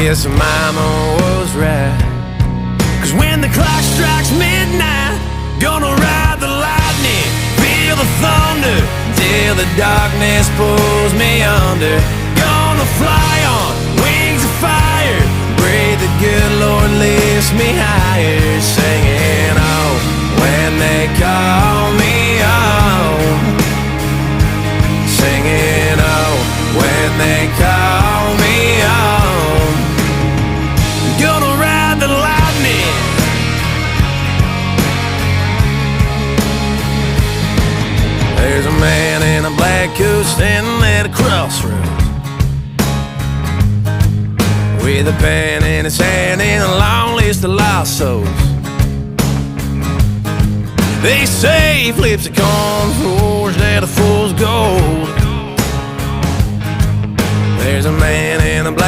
Guess mama was right, 'cause when the clock strikes midnight, gonna ride the lightning, feel the thunder, till the darkness pulls me under. Gonna fly on wings of fire, pray the good Lord lifts me higher, singing oh when they call me home, singing oh when they call me home. Gonna ride the lightning. There's a man in a black coat standing at a crossroads with a pen in his hand and a long list of lost souls. They say he flips a coin, forged out of fool's gold. There's a man in a black